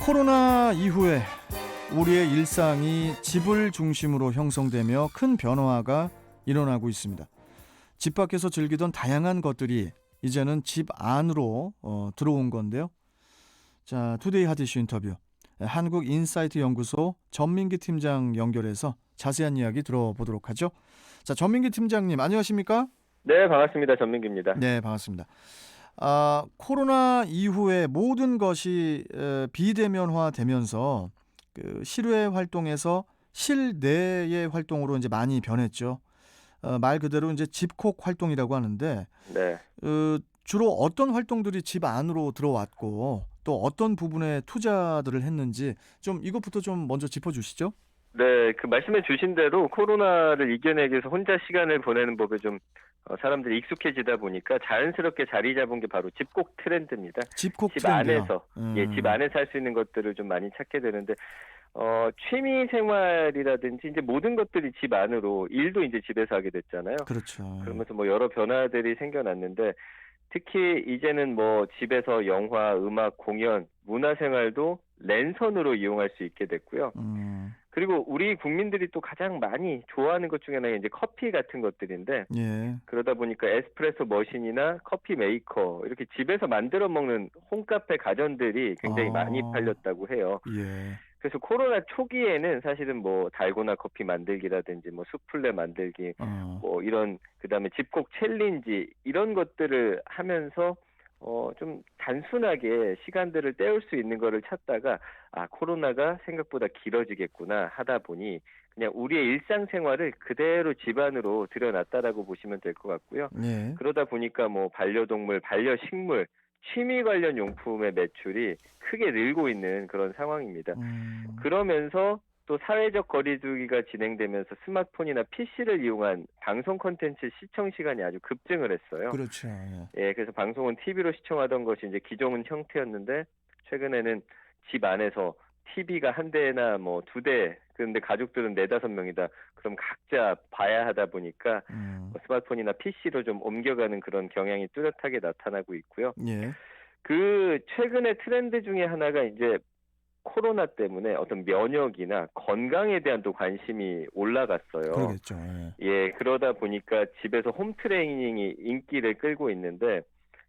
코로나 이후에 우리의 일상이 집을 중심으로 형성되며 큰 변화가 일어나고 있습니다. 집 밖에서 즐기던 다양한 것들이 이제는 집 안으로 들어온 건데요. 자, 투데이 핫 이슈 인터뷰. 한국인사이트 연구소 전민기 팀장 연결해서 자세한 이야기 들어보도록 하죠. 자, 전민기 팀장님 안녕하십니까? 네, 반갑습니다. 전민기입니다. 네, 반갑습니다. 코로나 이후에 모든 것이 비대면화되면서 그 실외 활동에서 실내의 활동으로 이제 많이 변했죠. 말 그대로 이제 집콕 활동이라고 하는데 네. 주로 어떤 활동들이 집 안으로 들어왔고 또 어떤 부분에 투자들을 했는지 좀 이것부터 좀 먼저 짚어주시죠. 네, 그 말씀해 주신 대로 코로나를 이겨내기 위해서 혼자 시간을 보내는 법에 좀 사람들이 익숙해지다 보니까 자연스럽게 자리 잡은 게 바로 집콕 트렌드입니다. 집콕 집 트렌드요. 안에서, 집 안에서 할 수 있는 것들을 좀 많이 찾게 되는데, 취미 생활이라든지 이제 모든 것들이 집 안으로, 일도 이제 집에서 하게 됐잖아요. 그렇죠. 그러면서 뭐 여러 변화들이 생겨났는데, 특히 이제는 뭐 집에서 영화, 음악, 공연, 문화생활도 랜선으로 이용할 수 있게 됐고요. 그리고 우리 국민들이 또 가장 많이 좋아하는 것 중에 하나가 이제 커피 같은 것들인데, 예. 그러다 보니까 에스프레소 머신이나 커피 메이커 이렇게 집에서 만들어 먹는 홈카페 가전들이 굉장히 많이 팔렸다고 해요. 예. 그래서 코로나 초기에는 사실은 뭐 달고나 커피 만들기라든지 뭐 수플레 만들기 뭐 이런 그다음에 집콕 챌린지 이런 것들을 하면서 좀 단순하게 시간들을 때울 수 있는 거를 찾다가 코로나가 생각보다 길어지겠구나 하다 보니 그냥 우리의 일상생활을 그대로 집안으로 들여놨다라고 보시면 될 것 같고요. 예. 그러다 보니까 뭐 반려동물, 반려식물, 취미 관련 용품의 매출이 크게 늘고 있는 그런 상황입니다. 그러면서 또 사회적 거리두기가 진행되면서 스마트폰이나 PC를 이용한 방송 콘텐츠 시청 시간이 아주 급증을 했어요. 그렇죠. 예, 그래서 방송은 TV로 시청하던 것이 이제 기존 형태였는데 최근에는 집 안에서 TV가 한 대나 뭐 두 대, 그런데 가족들은 네다섯 명이다. 그럼 각자 봐야 하다 보니까 스마트폰이나 PC로 좀 옮겨가는 그런 경향이 뚜렷하게 나타나고 있고요. 예. 그 최근의 트렌드 중에 하나가 이제 코로나 때문에 어떤 면역이나 건강에 대한 또 관심이 올라갔어요. 그러겠죠. 예. 예, 그러다 보니까 집에서 홈 트레이닝이 인기를 끌고 있는데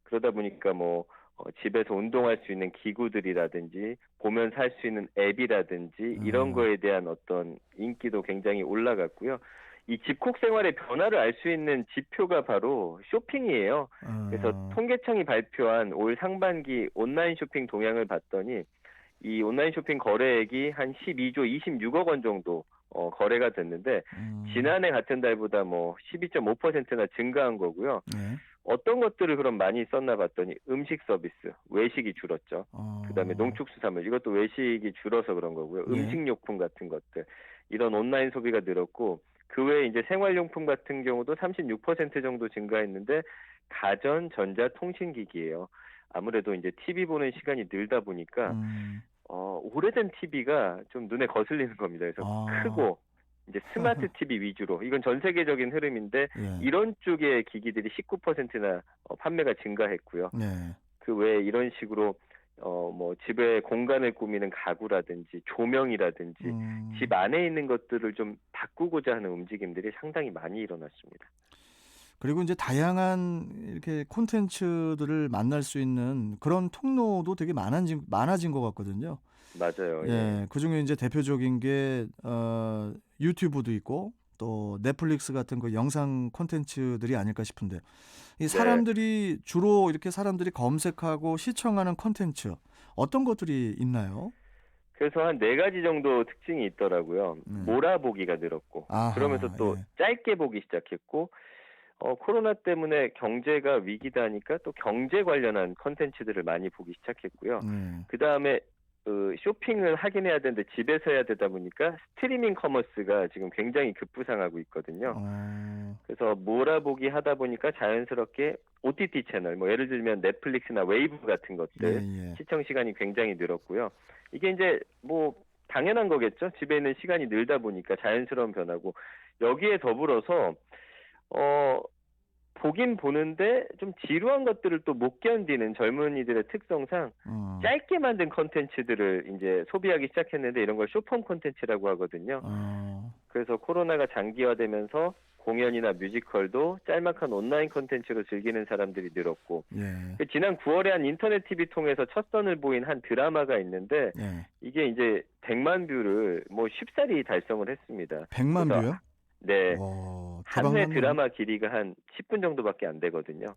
그러다 보니까 뭐 집에서 운동할 수 있는 기구들이라든지 보면서 할 수 있는 앱이라든지 이런 거에 대한 어떤 인기도 굉장히 올라갔고요. 이 집콕 생활의 변화를 알 수 있는 지표가 바로 쇼핑이에요. 그래서 통계청이 발표한 올 상반기 온라인 쇼핑 동향을 봤더니 이 온라인 쇼핑 거래액이 한 12조 26억 원 정도 거래가 됐는데 지난해 같은 달보다 뭐 12.5%나 증가한 거고요. 예. 어떤 것들을 그럼 많이 썼나 봤더니 음식 서비스, 외식이 줄었죠. 그다음에 농축수산물, 이것도 외식이 줄어서 그런 거고요. 예. 음식료품 같은 것들, 이런 온라인 소비가 늘었고 그 외에 이제 생활용품 같은 경우도 36% 정도 증가했는데 가전, 전자, 통신기기예요. 아무래도 이제 TV 보는 시간이 늘다 보니까 오래된 TV가 좀 눈에 거슬리는 겁니다. 그래서 크고 이제 스마트 TV 위주로, 이건 전 세계적인 흐름인데 예. 이런 쪽의 기기들이 19%나 판매가 증가했고요. 네. 그 외에 이런 식으로 뭐 집에 공간을 꾸미는 가구라든지 조명이라든지 집 안에 있는 것들을 좀 바꾸고자 하는 움직임들이 상당히 많이 일어났습니다. 그리고 이제 다양한 이렇게 콘텐츠들을 만날 수 있는 그런 통로도 되게 많아진 것 같거든요. 맞아요. 예. 그중에 이제 대표적인 게 유튜브도 있고 또 넷플릭스 같은 그 영상 콘텐츠들이 아닐까 싶은데 이 사람들이 주로 이렇게 사람들이 검색하고 시청하는 콘텐츠 어떤 것들이 있나요? 그래서 한 네 가지 정도 특징이 있더라고요. 몰아보기가 늘었고, 그러면서 아하. 또 예. 짧게 보기 시작했고, 코로나 때문에 경제가 위기다 하니까 또 경제 관련한 컨텐츠들을 많이 보기 시작했고요. 그 다음에 쇼핑을 하긴 해야 되는데 집에서 해야 되다 보니까 스트리밍 커머스가 지금 굉장히 급부상하고 있거든요. 그래서 몰아보기 하다 보니까 자연스럽게 OTT 채널, 뭐 예를 들면 넷플릭스나 웨이브 같은 것들 예. 시청 시간이 굉장히 늘었고요. 이게 이제 뭐 당연한 거겠죠. 집에 있는 시간이 늘다 보니까 자연스러운 변화고, 여기에 더불어서 보긴 보는데 좀 지루한 것들을 또 못 견디는 젊은이들의 특성상 어. 짧게 만든 콘텐츠들을 이제 소비하기 시작했는데 이런 걸 숏폼 콘텐츠라고 하거든요. 어. 그래서 코로나가 장기화되면서 공연이나 뮤지컬도 짤막한 온라인 콘텐츠로 즐기는 사람들이 늘었고 예. 지난 9월에 한 인터넷 TV 통해서 첫 선을 보인 한 드라마가 있는데 예. 이게 이제 100만 뷰를 뭐 쉽사리 달성을 했습니다. 100만 그래서 뷰요? 네, 와, 한 대박 회 났네요. 드라마 길이가 한 10분 정도밖에 안 되거든요.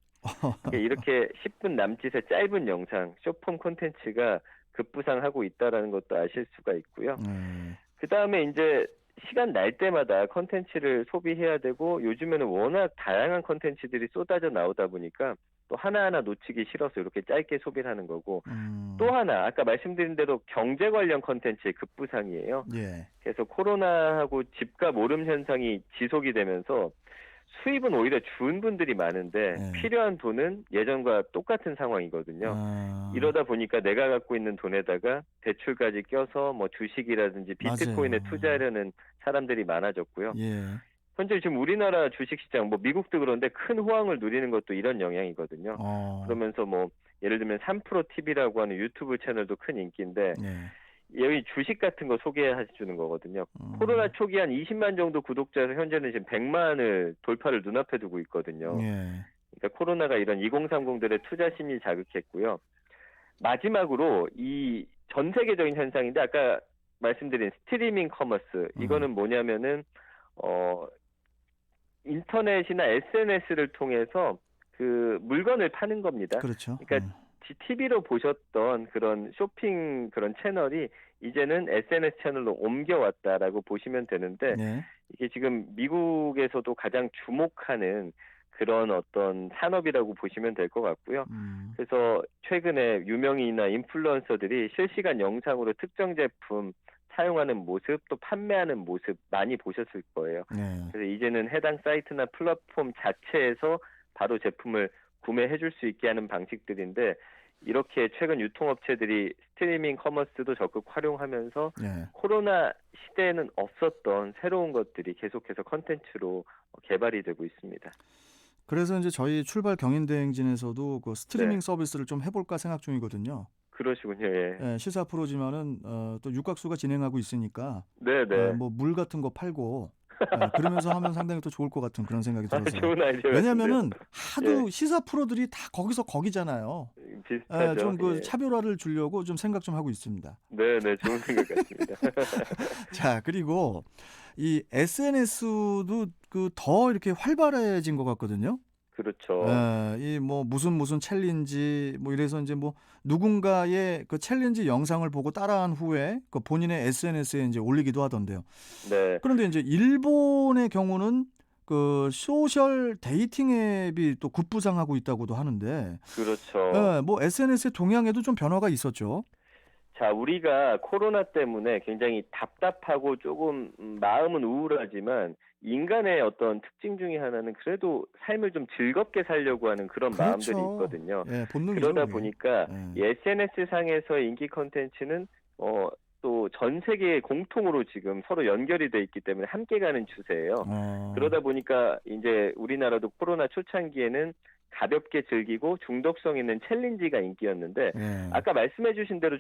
그러니까 이렇게 10분 남짓의 짧은 영상, 숏폼 콘텐츠가 급부상하고 있다라는 것도 아실 수가 있고요. 예. 그다음에 이제 시간 날 때마다 콘텐츠를 소비해야 되고 요즘에는 워낙 다양한 콘텐츠들이 쏟아져 나오다 보니까 또 하나하나 놓치기 싫어서 이렇게 짧게 소비를 하는 거고 또 음. 하나 아까 말씀드린 대로 경제 관련 콘텐츠의 급부상이에요. 예. 그래서 코로나하고 집값 오름 현상이 지속이 되면서 수입은 오히려 준 분들이 많은데 예. 필요한 돈은 예전과 똑같은 상황이거든요. 아. 이러다 보니까 내가 갖고 있는 돈에다가 대출까지 껴서 뭐 주식이라든지 비트코인에 맞아요. 투자하려는 사람들이 많아졌고요. 예. 현재 지금 우리나라 주식시장 뭐 미국도 그런데 큰 호황을 누리는 것도 이런 영향이거든요. 어. 그러면서 뭐 예를 들면 3프로 TV라고 하는 유튜브 채널도 큰 인기인데 예. 여기 주식 같은 거 소개해 주는 거거든요. 코로나 음. 초기 한 20만 정도 구독자에서 현재는 지금 100만을 돌파를 눈앞에 두고 있거든요. 예. 그러니까 코로나가 이런 2030들의 투자 심리 자극했고요. 마지막으로 이 전 세계적인 현상인데 아까 말씀드린 스트리밍 커머스 음. 이거는 뭐냐면은 어 인터넷이나 SNS를 통해서 그 물건을 파는 겁니다. 그렇죠. 그러니까 TV로 보셨던 그런 쇼핑 그런 채널이 이제는 SNS 채널로 옮겨왔다라고 보시면 되는데 예. 이게 지금 미국에서도 가장 주목하는 그런 어떤 산업이라고 보시면 될 것 같고요. 음. 그래서 최근에 유명인이나 인플루언서들이 실시간 영상으로 특정 제품 사용하는 모습 또 판매하는 모습 많이 보셨을 거예요. 예. 그래서 이제는 해당 사이트나 플랫폼 자체에서 바로 제품을 구매해 줄 수 있게 하는 방식들인데 이렇게 최근 유통업체들이 스트리밍 커머스도 적극 활용하면서 예. 코로나 시대에는 없었던 새로운 것들이 계속해서 컨텐츠로 개발이 되고 있습니다. 그래서 인제 저희 출발 경인대행진에서도 그 네, 스트리밍 서비스를 좀 해 볼까 생각 중이거든요. 그러시군요. 예. 예, 시사 프로지만은 또 육각수가 진행하고 있으니까 네네. 뭐 물 같은 거 팔고 그러면서 하면 상당히 또 좋을 것 같은 그런 생각이 아, 들어서. 좋은 아이디어 같은데요. 왜냐면은 예, 하도 시사 프로들이 다 거기서 거기잖아요. 예, 비슷하죠. 좀 그 예. 차별화를 주려고 좀 생각 좀 하고 있습니다. 네네, 좋은 생각 같습니다. 자, 그리고 이 SNS도 그 더 이렇게 활발해진 것 같거든요. 그렇죠. 이 뭐 무슨 챌린지 뭐 이래서 인제 뭐 누군가의 그 챌린지 영상을 보고 따라한 후에 그 본인의 SNS에 인제 올리기도 하던데요. 네, 그런데 인제 일본의 경우는 그 소셜 데이팅 앱이 또 급부상하고 있다고도 하는데 그렇죠. 뭐 SNS의 동향에도 좀 변화가 있었죠. 자, 우리가 코로나 때문에 굉장히 답답하고 조금 마음은 우울하지만 인간의 어떤 특징 중에 하나는 그래도 삶을 좀 즐겁게 살려고 하는 그런 마음들이 그렇죠. 있거든요. 예, 본능이죠 그러다 그게. 보니까 예. 이 SNS 상에서의 인기 콘텐츠는 또 전 세계의 공통으로 지금 서로 연결이 돼 있기 때문에 함께 가는 추세예요. 어. 그러다 보니까 이제 우리나라도 코로나 초창기에는 가볍게 즐기고 중독성 있는 챌린지가 인기였는데 예. 아까 말씀해 주신 대로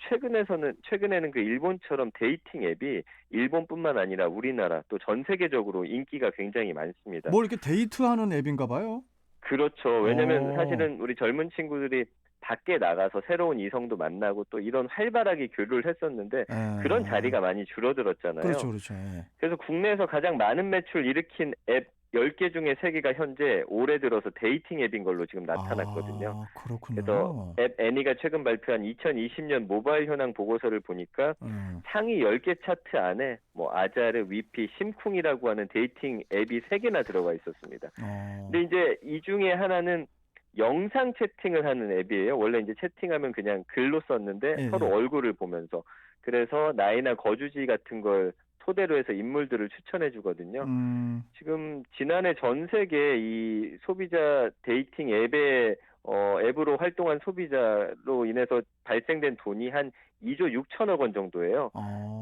최근에는 그 일본처럼 데이팅 앱이 일본뿐만 아니라 우리나라 또 전 세계적으로 인기가 굉장히 많습니다. 뭐 이렇게 데이트하는 앱인가 봐요. 그렇죠. 왜냐면 어. 사실은 우리 젊은 친구들이 밖에 나가서 새로운 이성도 만나고 또 이런 활발하게 교류를 했었는데 그런 예. 자리가 많이 줄어들었잖아요. 그렇죠, 그렇죠. 예. 그래서 국내에서 가장 많은 매출 일으킨 앱 10개 중에 3개가 현재 올해 들어서 데이팅 앱인 걸로 지금 나타났거든요. 아, 그래서 그렇군요. 앱 애니가 최근 발표한 2020년 모바일 현황 보고서를 보니까 음. 상위 10개 차트 안에 뭐 아자르, 위피, 심쿵이라고 하는 데이팅 앱이 3개나 들어가 있었습니다. 어. 근데 이제 이 중에 하나는 영상 채팅을 하는 앱이에요. 원래 이제 채팅하면 그냥 글로 썼는데 서로 예예. 얼굴을 보면서 그래서 나이나 거주지 같은 걸 토대로 해서 인물들을 추천해 주거든요. 음. 지금 지난해 전 세계 이 소비자 데이팅 앱의 앱으로 활동한 소비자로 인해서 발생된 돈이 한 2조 6천억 원 정도예요.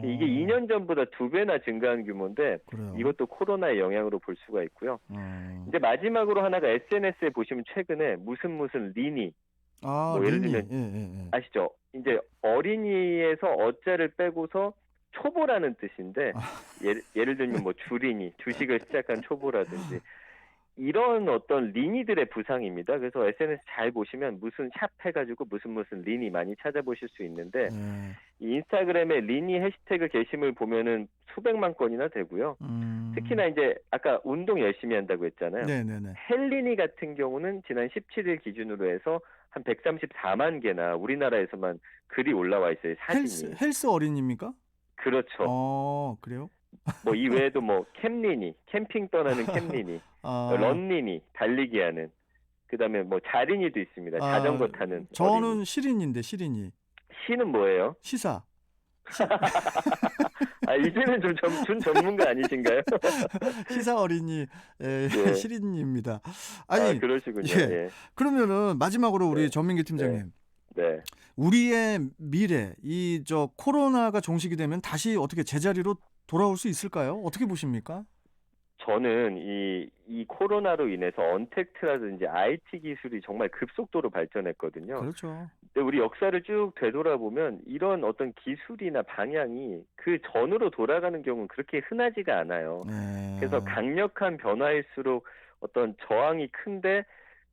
이게 2년 전보다 2배나 증가한 규모인데 그래요. 이것도 코로나의 영향으로 볼 수가 있고요. 어. 이제 마지막으로 하나가 SNS에 보시면 최근에 무슨 리니 아, 뭐 예를 리니. 들면 예, 예, 예. 아시죠? 이제 어린이에서 어자를 빼고서 초보라는 뜻인데 아. 예를 들면 뭐 주린이, 주식을 시작한 초보라든지 이런 어떤 리니들의 부상입니다. 그래서 SNS 잘 보시면 무슨 샵 해가지고 무슨 리니 많이 찾아보실 수 있는데 예. 이 인스타그램에 리니 해시태그 게시물 보면은 수백만 건이나 되고요. 특히나 이제 아까 운동 열심히 한다고 했잖아요. 네네네. 헬리니 같은 경우는 지난 17일 기준으로 해서 한 134만 개나 우리나라에서만 글이 올라와 있어요. 사진이. 헬스 어린입니까? 그렇죠. 그래요? 뭐 이 외에도 뭐 캠리니, 캠핑 떠나는 캠리니, 아, 런니니, 달리기 하는, 그다음에 뭐 자린이도 있습니다. 자전거 타는 어린이. 저는 시린인데 시린이. 시는 뭐예요? 시사. 이제는 좀 전문가 아니신가요? 시사 어린이 예. 시린입니다. 아니, 그러시군요. 예. 예. 그러면은 마지막으로 우리 네. 전민기 팀장님. 네. 우리의 미래, 코로나가 종식이 되면 다시 어떻게 제자리로 돌아올 수 있을까요? 어떻게 보십니까? 저는 이 코로나로 인해서 언택트라든지 IT 기술이 정말 급속도로 발전했거든요. 그렇죠. 근데 우리 역사를 쭉 되돌아보면 이런 어떤 기술이나 방향이 그 전으로 돌아가는 경우는 그렇게 흔하지가 않아요. 네. 그래서 강력한 변화일수록 어떤 저항이 큰데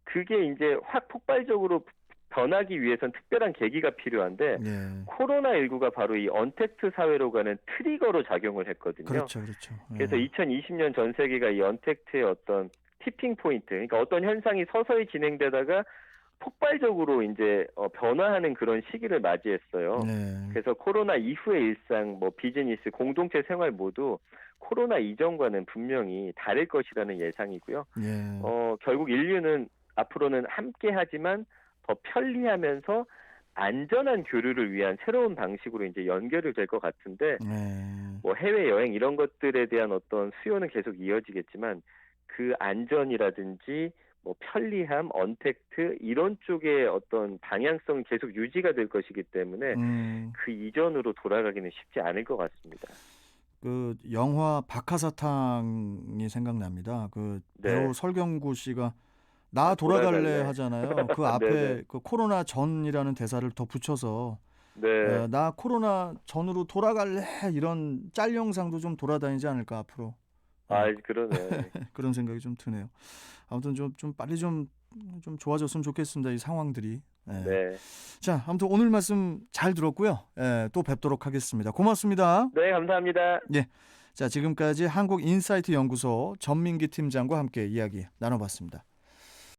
그게 이제 확 폭발적으로 변하기 위해선 특별한 계기가 필요한데 네. 코로나19가 바로 이 언택트 사회로 가는 트리거로 작용을 했거든요. 그렇죠, 그렇죠. 그래서 2020년 전 세계가 이 언택트의 어떤 티핑 포인트, 그러니까 어떤 현상이 서서히 진행되다가 폭발적으로 이제 변화하는 그런 시기를 맞이했어요. 네. 그래서 코로나 이후의 일상, 뭐 비즈니스, 공동체 생활 모두 코로나 이전과는 분명히 다를 것이라는 예상이고요. 예. 결국 인류는 앞으로는 함께하지만 더 편리하면서 안전한 교류를 위한 새로운 방식으로 이제 연결이 될 것 같은데 네. 뭐 해외 여행 이런 것들에 대한 어떤 수요는 계속 이어지겠지만 그 안전이라든지 뭐 편리함, 언택트 이런 쪽의 어떤 방향성은 계속 유지가 될 것이기 때문에 그 이전으로 돌아가기는 쉽지 않을 것 같습니다. 그 영화 박하사탕이 생각납니다. 그 배우 네. 설경구 씨가 나 돌아갈래 돌아갈래. 하잖아요. 그 앞에 네네. 그 코로나 전이라는 대사를 더 붙여서 네. 나 코로나 전으로 돌아갈래 이런 짤 영상도 좀 돌아다니지 않을까 앞으로. 그러네. 그런 생각이 좀 드네요. 아무튼 좀 빨리 좀 좋아졌으면 좋겠습니다. 이 상황들이. 예. 네. 자, 아무튼 오늘 말씀 잘 들었고요. 또 뵙도록 하겠습니다. 고맙습니다. 네, 감사합니다. 예. 자, 지금까지 한국인사이트 연구소 전민기 팀장과 함께 이야기 나눠봤습니다.